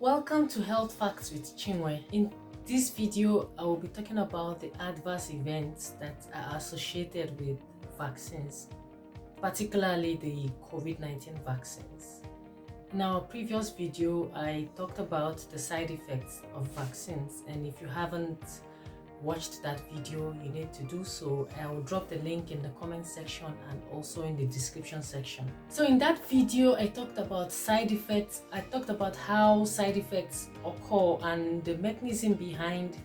Welcome to Health Facts with Chinwe. In this video, I will be talking about the adverse events that are associated with vaccines, particularly the COVID-19 vaccines. In our previous video, I talked about the side effects of vaccines, and if you haven't watched that video, you need to do so. I will drop the link in the comment section and also in the description section. So in that video, I talked about side effects. I talked about how side effects occur and the mechanism behind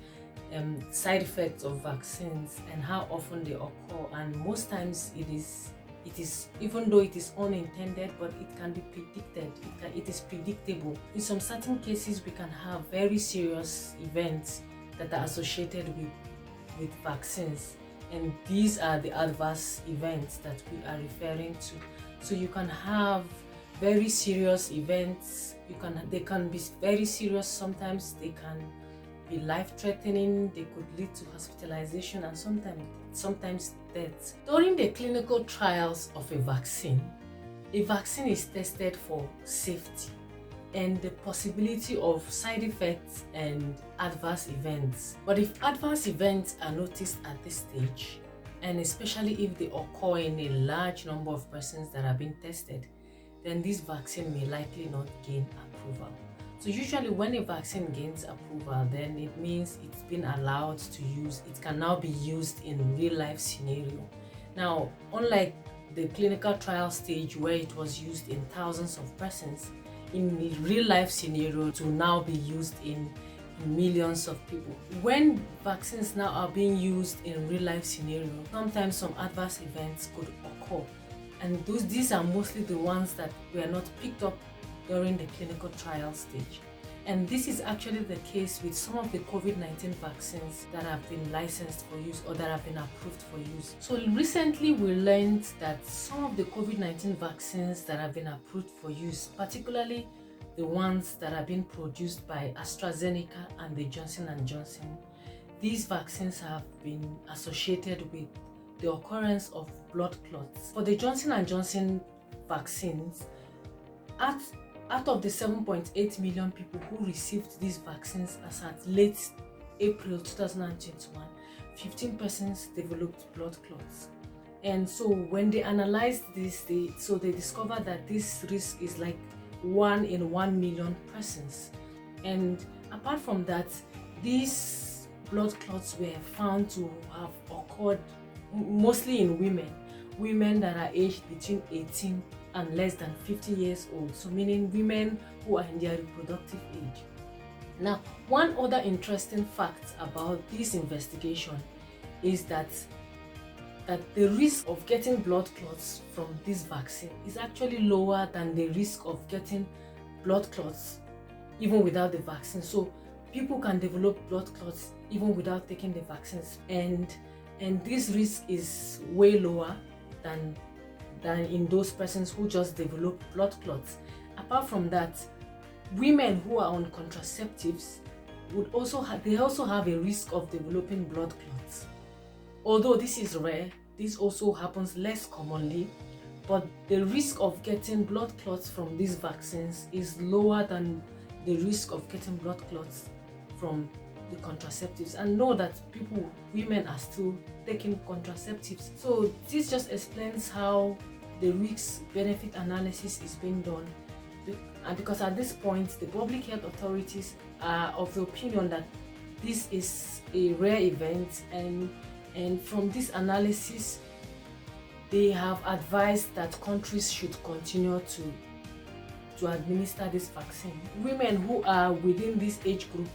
side effects of vaccines and how often they occur. And most times it is even though it is unintended, but it can be predicted. It is predictable. In some certain cases, we can have very serious events that are associated with vaccines, and these are the adverse events that we are referring to. So you can have very serious events. They can be very serious. Sometimes they can be life-threatening. They could lead to hospitalization and sometimes death. During the clinical trials of a vaccine is tested for safety and the possibility of side effects and adverse events. But if adverse events are noticed at this stage, and especially if they occur in a large number of persons that are being tested, then this vaccine may likely not gain approval. So usually when a vaccine gains approval, then it means it's been allowed to use. It can now be used in real life scenario. Now, unlike the clinical trial stage where it was used in thousands of persons, in the real life scenario to now be used in millions of people. When vaccines now are being used in real life scenario, sometimes some adverse events could occur, and these are mostly the ones that were not picked up during the clinical trial stage. And this is actually the case with some of the COVID-19 vaccines that have been licensed for use or that have been approved for use. So recently we learned that some of the COVID-19 vaccines that have been approved for use, particularly the ones that are being produced by AstraZeneca and the Johnson & Johnson, these vaccines have been associated with the occurrence of blood clots. For the Johnson & Johnson vaccines, out of the 7.8 million people who received these vaccines as at late April 2021, 15 persons developed blood clots. And so when they analyzed this, they discovered that this risk is like 1 in 1 million persons. And apart from that, these blood clots were found to have occurred mostly in women that are aged between 18 and less than 50 years old, so meaning women who are in their reproductive age. Now, one other interesting fact about this investigation is that the risk of getting blood clots from this vaccine is actually lower than the risk of getting blood clots even without the vaccine. So people can develop blood clots even without taking the vaccines, and this risk is way lower than in those persons who just develop blood clots. Apart from that, women who are on contraceptives would also have a risk of developing blood clots. Although this is rare, this also happens less commonly, but the risk of getting blood clots from these vaccines is lower than the risk of getting blood clots from the contraceptives. And know that women are still taking contraceptives. So this just explains how the risk-benefit analysis is being done, and because at this point the public health authorities are of the opinion that this is a rare event, and from this analysis they have advised that countries should continue to administer this vaccine. Women who are within this age group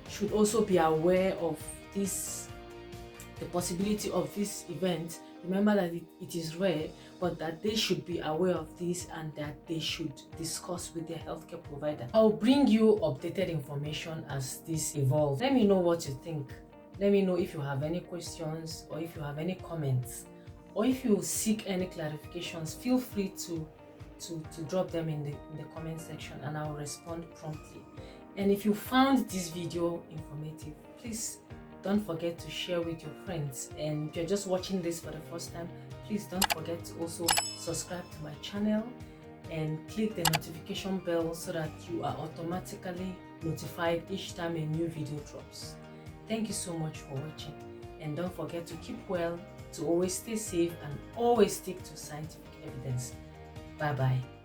should also be aware of the possibility of this event. Remember that it is rare, but that they should be aware of this and that they should discuss with their healthcare provider. I'll bring you updated information as this evolves. Let me know what you think. Let me know if you have any questions or if you have any comments, or if you seek any clarifications. Feel free to drop them in the comment section and I'll respond promptly. And if you found this video informative, please don't forget to share with your friends. And if you're just watching this for the first time, please don't forget to also subscribe to my channel and click the notification bell so that you are automatically notified each time a new video drops. Thank you so much for watching, and don't forget to keep well, to always stay safe, and always stick to scientific evidence. Bye bye.